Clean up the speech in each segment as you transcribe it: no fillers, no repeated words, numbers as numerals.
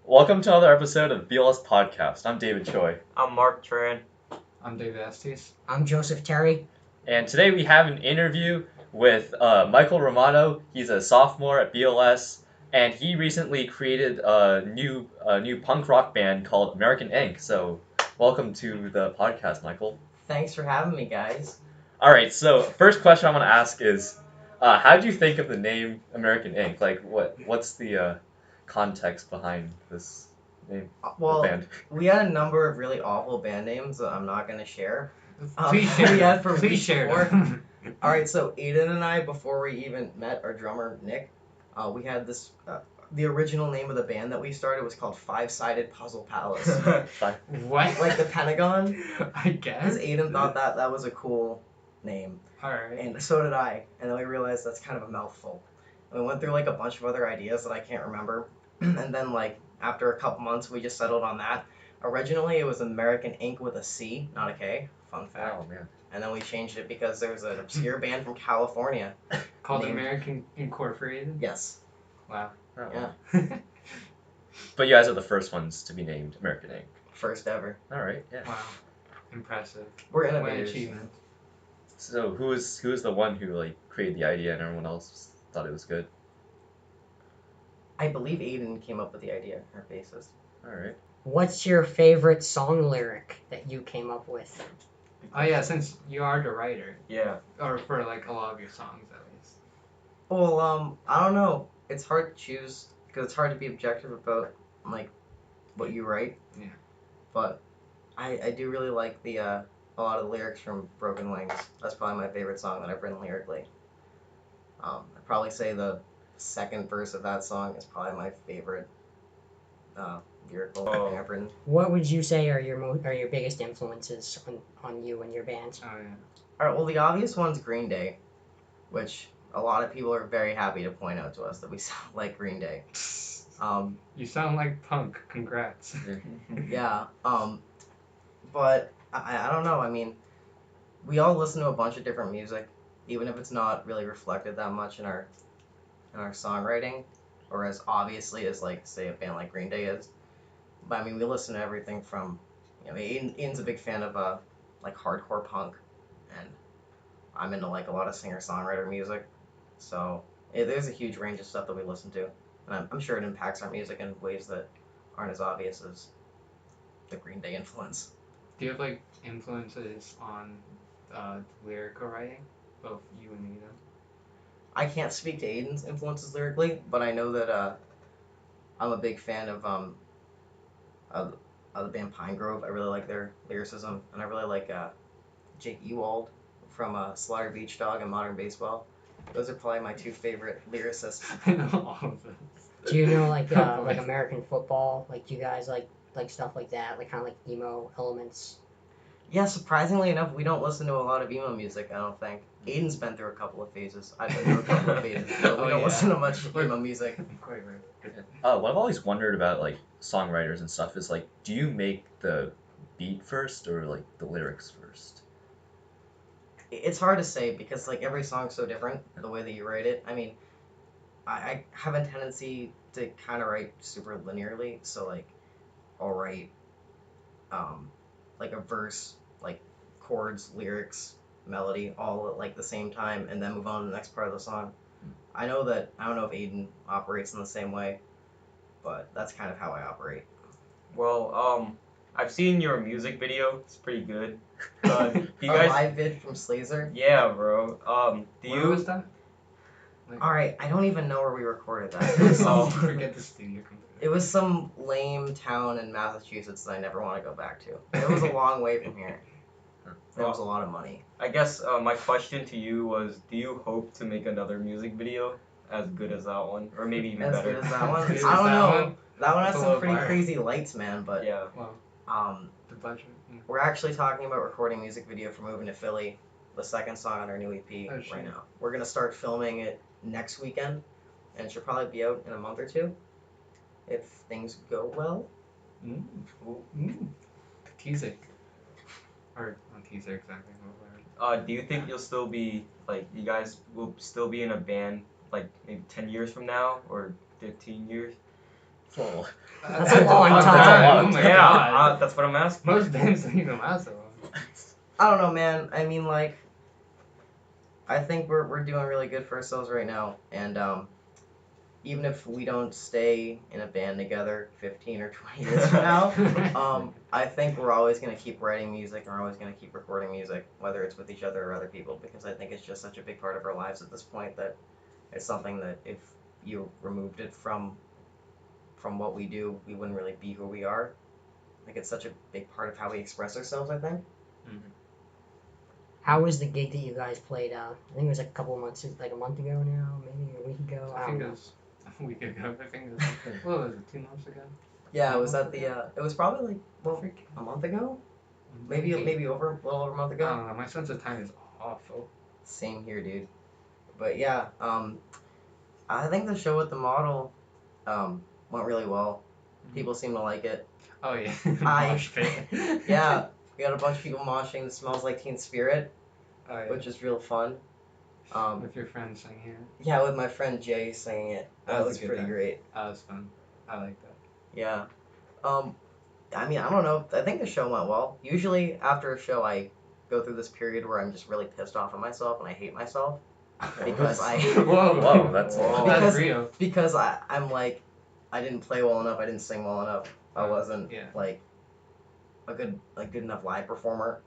Welcome to another episode of BLS Podcast. I'm David Choi. I'm Mark Tran. I'm David Estes. I'm Joseph Terry. And today we have an interview with Michael Romano. He's a sophomore at BLS, and he recently created a new punk rock band called American Ink. So, welcome to the podcast, Michael. Thanks for having me, guys. All right. So, first question I want to ask is, how did you think of the name American Ink? Like, what's the context behind this name? Well, band? we had a number of really awful band names that I'm not going to share. Please share. We had for Please week share four. them. Alright, so Aiden and I, before we even met our drummer, Nick, we had this, the original name of the band that we started was called Five-Sided Puzzle Palace. What? Like the Pentagon. I guess. Because Aiden thought that was a cool name. Alright. And so did I. And then we realized that's kind of a mouthful. And we went through like a bunch of other ideas that I can't remember. And then like after a couple months we just settled on that. Originally it was American Ink with a C, not a K. Fun fact. Oh man. And then we changed it because there was an obscure band from California. Called named- American Incorporated? Yes. Wow. Oh. Yeah. But you guys are the first ones to be named American Ink. First ever. All right. Yeah. Wow. Impressive. We're What an innovators. achievement. So who was the one who like created the idea and everyone else thought it was good? I believe Aiden came up with the idea, our bassist. All right. What's your favorite song lyric that you came up with? Oh yeah, since you are the writer. Yeah. Or for like a lot of your songs at least. Well, I don't know. It's hard to choose because it's hard to be objective about like what you write. Yeah. But I do really like the a lot of the lyrics from Broken Wings. That's probably my favorite song that I've written lyrically. I'd probably say the second verse of that song is probably my favorite lyrical thing I've written. What would you say are your biggest influences on you and your band? Oh yeah. Alright, well the obvious one's Green Day, which a lot of people are very happy to point out to us that we sound like Green Day. You sound like punk. Congrats. Yeah, but I don't know, I mean, we all listen to a bunch of different music, even if it's not really reflected that much in our songwriting, or as obviously as, like, say, a band like Green Day is. But, I mean, we listen to everything from, you know, Ian's a big fan of, like, hardcore punk, and I'm into, like, a lot of singer-songwriter music, so there's a huge range of stuff that we listen to, and I'm sure it impacts our music in ways that aren't as obvious as the Green Day influence. Do you have like influences on lyrical writing? Both you and Nina? I can't speak to Aiden's influences lyrically, but I know that I'm a big fan of the band Pine Grove. I really like their lyricism, and I really like Jake Ewald from Slaughter Beach Dog and Modern Baseball. Those are probably my two favorite lyricists. I know all of them. Do you know like American football? Like do you guys like stuff like that? Like kind of like emo elements? Yeah, surprisingly enough, we don't listen to a lot of emo music, I don't think. Aiden's been through a couple of phases. I've been through a couple of phases, but we Oh, don't yeah. listen to much emo music. Quite right. What I've always wondered about like songwriters and stuff is like, do you make the beat first or like the lyrics first? It's hard to say because like every song's so different the way that you write it. I mean, I have a tendency to kind of write super linearly, so like I'll write like a verse, like chords, lyrics, melody, all at like the same time, and then move on to the next part of the song. I don't know if Aiden operates in the same way, but that's kind of how I operate. Well, I've seen your music video. It's pretty good. Do you A guys? live vid from Slazer. Yeah, bro. Do Where you? was that? Like, All right, I don't even know where we recorded that. It was Oh. some, Forget the studio. it was some lame town in Massachusetts that I never want to go back to. It was a long way from here. It was a lot of money. I guess my question to you was: do you hope to make another music video as good as that one, or maybe even As better? good as that one. I Good as don't that know. one? That one has That's a some little pretty fire. crazy lights, man. But Yeah. Well, the budget. Yeah. we're actually talking about recording a music video for moving to Philly, the second song on our new EP Oh, shit. right now. We're gonna start filming it next weekend, and it should probably be out in a month or two, if things go well. Teaser. Or not teaser exactly. Do you think you'll still be like you guys will still be in a band like maybe 10 years from now or 15 years? Oh, That's a long That's a time. long Oh my time. god. That's what I'm asking. Most bands don't even last so long. I don't know, man. I mean, like, I think we're doing really good for ourselves right now, and even if we don't stay in a band together 15 or 20 years from now, I think we're always gonna keep writing music, and we're always gonna keep recording music, whether it's with each other or other people, because I think it's just such a big part of our lives at this point that it's something that if you removed it from what we do, we wouldn't really be who we are. Like it's such a big part of how we express ourselves, I think. How was the gig that you guys played? I think it was like a couple of months, like a month ago now, maybe a week ago. I I think don't it know. was a week ago. I think it was, what was it, 2 months ago? Yeah, it was Month at the ago? it was probably like well a month ago, maybe over a little over a month I ago. don't know, my sense of time is awful. Same here, dude. But yeah, I think the show with the model went really well. People seem to like it. Oh yeah, I- mosh pit. Yeah, we got a bunch of people moshing. It smells like Teen Spirit, Oh, yeah. which is real fun. With your friends singing it. Yeah, with my friend Jay singing it. That That was was a good pretty time. great. That was fun. I like that. Yeah. I mean, I don't know. I think the show went well. Usually after a show, I go through this period where I'm just really pissed off at myself and I hate myself because I Whoa, Whoa, that's Whoa. that's Because- real. because I'm like I didn't play well enough. I didn't sing well enough. I wasn't Yeah. like a good enough live performer.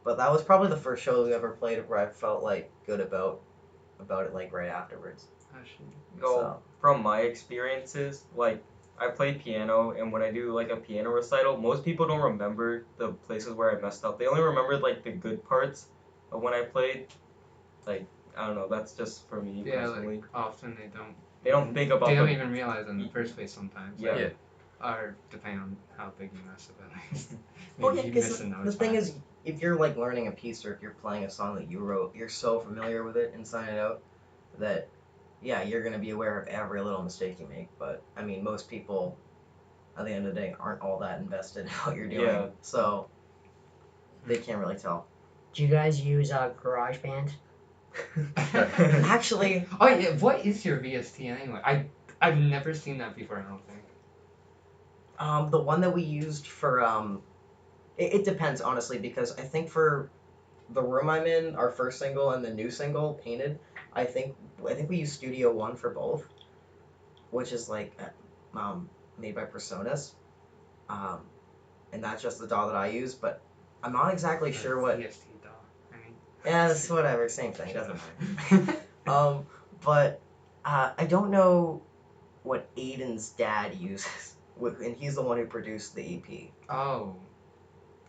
But that was probably the first show we ever played where I felt like good about it like right afterwards. Oh, shit. Yo, from my experiences, like I played piano, and when I do like a piano recital, most people don't remember the places where I messed up. They only remember like the good parts of when I played. Like I don't know, that's just for me Yeah, personally. like often they don't. They don't think about They don't the even realize in the first place sometimes. Yeah. Like, Yeah. or depending on how big you mess up at least. Well, Maybe yeah, you because miss a note. the thing is, if you're like learning a piece or if you're playing a song that you wrote, you're so familiar with it inside and out that yeah, you're gonna be aware of every little mistake you make. But I mean, most people at the end of the day aren't all that invested in what you're doing, Yeah. so they can't really tell. Do you guys use GarageBand? Actually, Oh yeah, what is your VST anyway? I've never seen that before. I don't think. the one that we used for it depends honestly because I think for the room I'm in, our first single and the new single, Painted, I think we use Studio One for both, which is like made by Personas, and that's just the DAW that I use. But I'm not exactly sure what. VST DAW. I mean. Yeah, it's whatever, same thing, doesn't matter. But I don't know what Aiden's dad uses, and he's the one who produced the EP. Oh.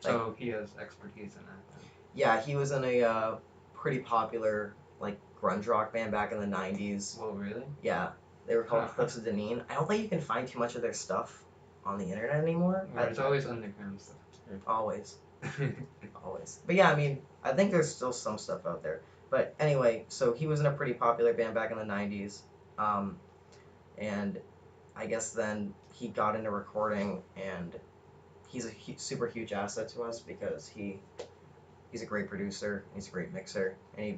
So he has expertise in that then. Yeah, he was in a pretty popular like grunge rock band back in the '90s. Well, really? Yeah, they were called Cliffs of Deneen. I don't think you can find too much of their stuff on the internet anymore. There's always underground stuff. Always. But yeah, I mean, I think there's still some stuff out there. But anyway, so he was in a pretty popular band back in the '90s, and I guess then he got into recording, and he's a super huge asset to us because he's a great producer, he's a great mixer, and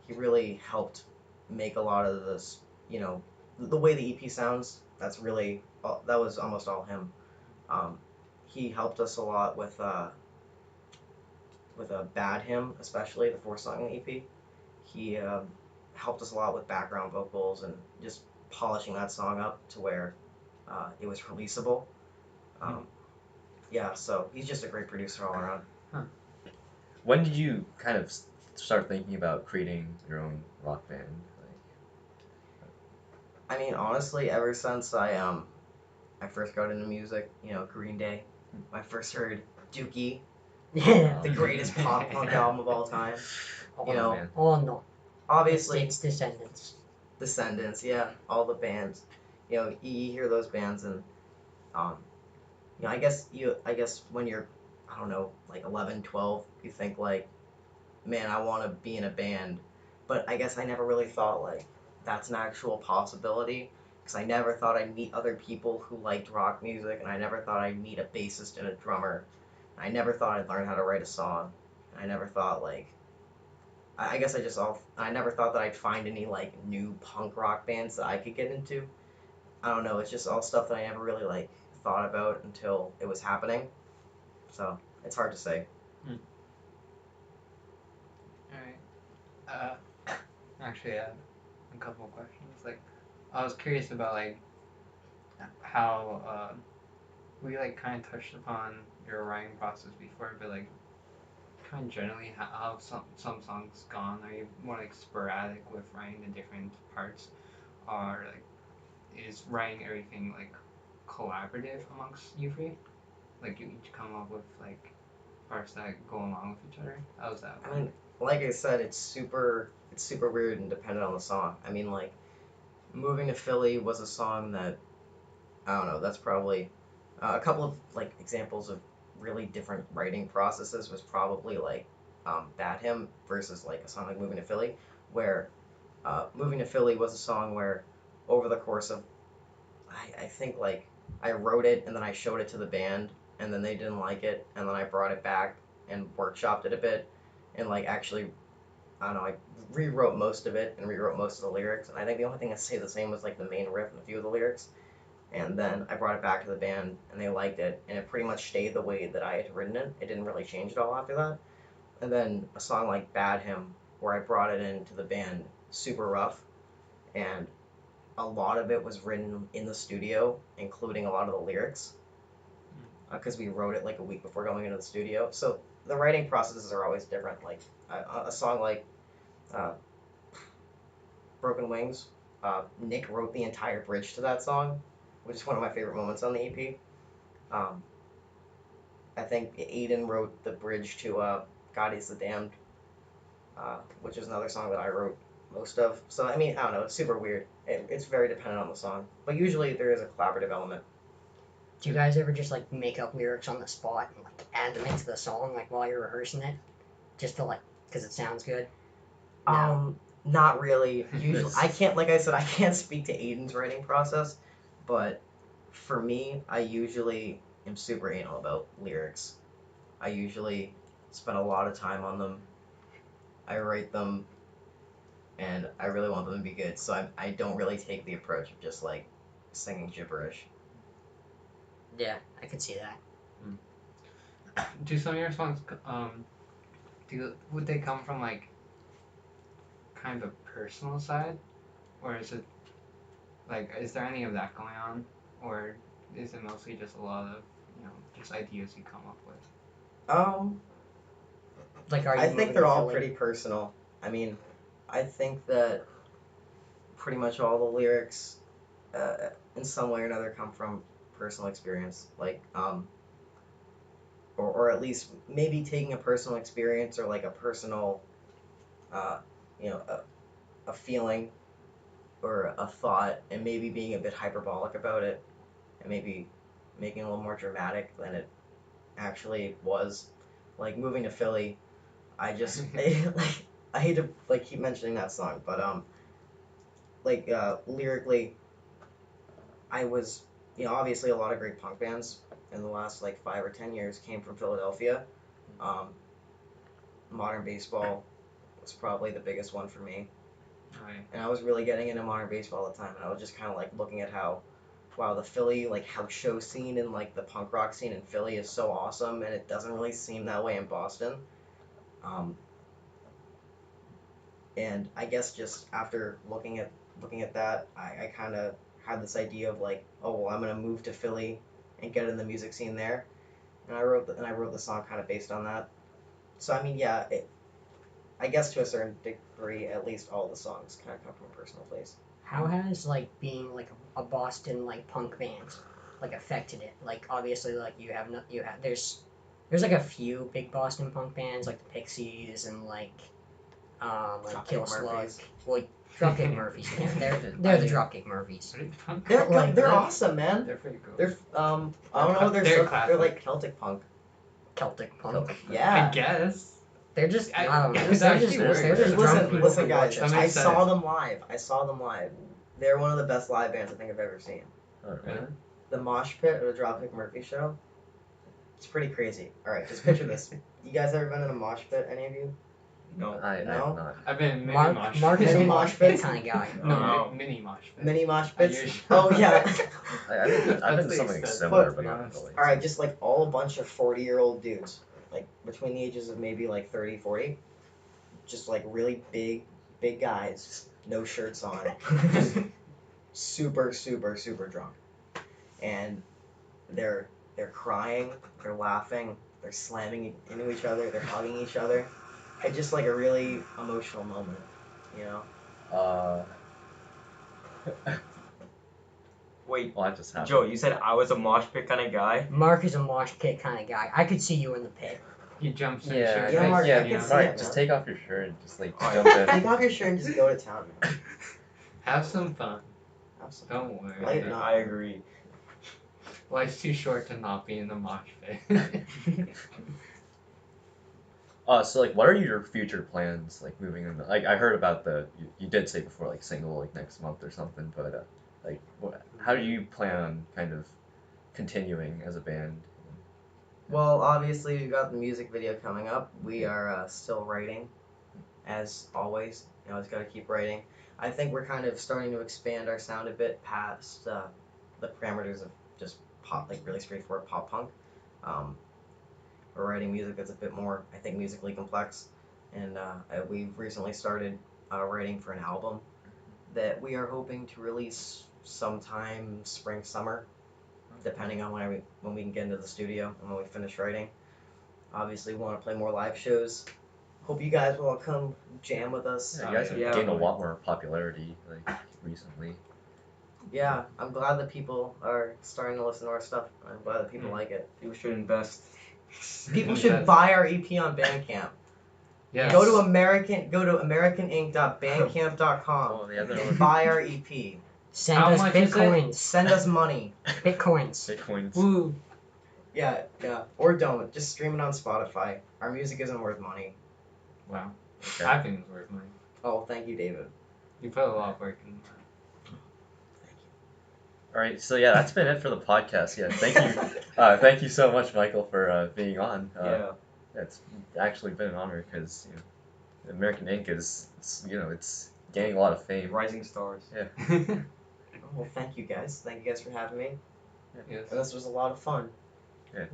he really helped make a lot of this, the way the EP sounds. That was almost all him. He helped us a lot with a Bad Hymn, especially the 4-song EP. He helped us a lot with background vocals and just polishing that song up to where it was releasable. Yeah, so he's just a great producer all around. When did you kind of start thinking about creating your own rock band? I mean, honestly, ever since I first got into music, Green Day, I first heard Dookie, Yeah. the greatest pop punk album of all time. You know, man. Oh no. Obviously, It's Descendants. Descendants, yeah, all the bands. You hear those bands, and I guess when you're, I don't know, like 11, 12, you think like, man, I want to be in a band, but I guess I never really thought like that's an actual possibility because I never thought I'd meet other people who liked rock music, and I never thought I'd meet a bassist and a drummer. I never thought I'd learn how to write a song. I never thought like I guess I never thought that I'd find any like new punk rock bands that I could get into. I don't know. It's just all stuff that I never really like thought about until it was happening. So it's hard to say. Alright. Actually, I had a couple of questions. Like, I was curious about like how we like kind of touched upon your writing process before, but like kind of generally how some songs gone. Are you more like sporadic with writing the different parts, or like is writing everything like collaborative amongst you three? Like you each come up with like parts that go along with each other. How's that? I mean, like I said, it's super weird and dependent on the song. I mean, like moving to Philly was a song that I don't know. That's probably a couple of like examples of really different writing processes was probably like Bad Him versus like a song like Moving to Philly, where Moving to Philly was a song where over the course of I think like I wrote it and then I showed it to the band and then they didn't like it and then I brought it back and workshopped it a bit and like actually I don't know I rewrote most of it and rewrote most of the lyrics and I think the only thing that stayed the same was like the main riff and a few of the lyrics and then I brought it back to the band and they liked it and it pretty much stayed the way that I had written it. It didn't really change at all after that. And then a song like Bad Him where I brought it into the band super rough and a lot of it was written in the studio, including a lot of the lyrics, because we wrote it like a week before going into the studio. So the writing processes are always different. Like a song like uh, Broken Wings, Nick wrote the entire bridge to that song, which is one of my favorite moments on the EP. Um, I think Aiden wrote the bridge to God Is the Damned, which is another song that I wrote most of. So I mean, I don't know. It's super weird. It's very dependent on the song, but usually there is a collaborative element. Do you guys ever just like make up lyrics on the spot and like add them into the song like while you're rehearsing it, just to like because it sounds good? No. Not really. Usually, I can't. Like I said, I can't speak to Aiden's writing process, but for me, I usually am super anal about lyrics. I usually spend a lot of time on them. I write them, and I really want them to be good. So I don't really take the approach of just like singing gibberish. Yeah, I could see that. Do some of your songs would they come from like kind of a personal side, or is it like is there any of that going on, or is it mostly just a lot of just ideas you come up with? Um, Like, are you I moving think they're to all Philly? pretty personal. I mean, I think that pretty much all the lyrics, in some way or another, come from personal experience. Like, or at least maybe taking a personal experience or like a personal, uh, you know, a feeling or a thought, and maybe being a bit hyperbolic about it, and maybe making it a little more dramatic than it actually was. Like moving to Philly, I just like I hate to like keep mentioning that song, but like lyrically, I was obviously a lot of great punk bands in the last like 5 or 10 years came from Philadelphia. Um, Modern baseball was probably the biggest one for me, Right. and I was really getting into modern baseball at the time, and I was just kind of like looking at how, wow, the Philly like house show scene and like the punk rock scene in Philly is so awesome, and it doesn't really seem that way in Boston. Um, and I guess just after looking at that, I kind of had this idea of like, oh well, I'm gonna move to Philly and get in the music scene there, and I wrote the song kind of based on that. So I mean, yeah, I guess to a certain degree, at least all the songs kind of come from a personal place. How has like being like a Boston like punk band like affected it? Like obviously like you have there's like a few big Boston punk bands like the Pixies and like Kill Dropkick Slug. Murphys. Well, Dropkick Murphys, yeah, they're the Dropkick Murphys. They're Like, they're awesome, man. They're pretty cool. They're I don't know. They're They're like classic. Celtic punk. Celtic punk. Celtic, I yeah. guess. They're just I don't know. It They're actually just works. they're just drunk Listen, people listen, from guys. That Dorchester. makes I saw sense. them live. I saw them live. They're one of the best live bands I think I've ever seen. Really? The mosh pit at a Dropkick Murphy show. It's pretty crazy. All right, just picture this. You guys ever been in a mosh pit? Any of you? No. I No? have not. I've been in many Mark mosh Mark is a Mini pits. mosh mosh pit pits? kind of guy. No, No. mini mosh pits. Mini mosh At pits? your show. Oh, yeah. I've been That's to the something extent, similar, to but be not honest. really. Alright, just like all a bunch of 40-year-old dudes, like between the ages of maybe like 30, 40. Just like really big guys, no shirts on, just super, super, super drunk. And they're crying, they're laughing, they're slamming into each other, they're hugging each other. It's just like a really emotional moment, you know? Uh, Wait, well, that just happened. Joe, you said I was a mosh pit kind of guy. Mark is a mosh pit kind of guy. I could see you in the pit. He jumps in. Yeah, shirts, Yeah, Mark, yeah, I can see Mark, it, just man. take off your shirt and just like Alright. jump in. Take off your shirt and just go to town, man. Have some fun. Have some Don't fun. worry. Lighten up. I agree. Life's too short to not be in the mosh pit. So like, what are your future plans? Like moving in. Like I heard about you did say before like single like next month or something, but like how do you plan on kind of continuing as a band? Well, obviously, we've got the music video coming up. We are still writing, as always. You always got to keep writing. I think we're kind of starting to expand our sound a bit past the parameters of just pop, like really straightforward pop punk. Um, we're writing music that's a bit more, I think, musically complex. And we've recently started writing for an album that we are hoping to release sometime spring, summer, depending on when we can get into the studio and when we finish writing. Obviously, we want to play more live shows. Hope you guys will all come jam with us. Yeah, you guys have Yeah. gained a lot more popularity like recently. Yeah, I'm glad that people are starting to listen to our stuff. I'm glad that people Mm. like it. People should invest. People should buy our EP on Bandcamp. Yes. Go to americaninc.bandcamp.com Oh, yeah, and buy our EP. Send How us much is it? bitcoins. Send us money. Bitcoins. Bitcoins. Woo. Yeah, or don't. Just stream it on Spotify. Our music isn't worth money. Wow. Okay. I think it's worth money. Oh, thank you, David. You put a lot of work in that. All right, so yeah, that's been it for the podcast. Yeah, thank you so much, Michael, for being on. Yeah. It's actually been an honor because American Ink is it's gaining a lot of fame. Rising stars. Yeah. Well, thank you guys. Thank you guys for having me. Yes. And this was a lot of fun. Yeah.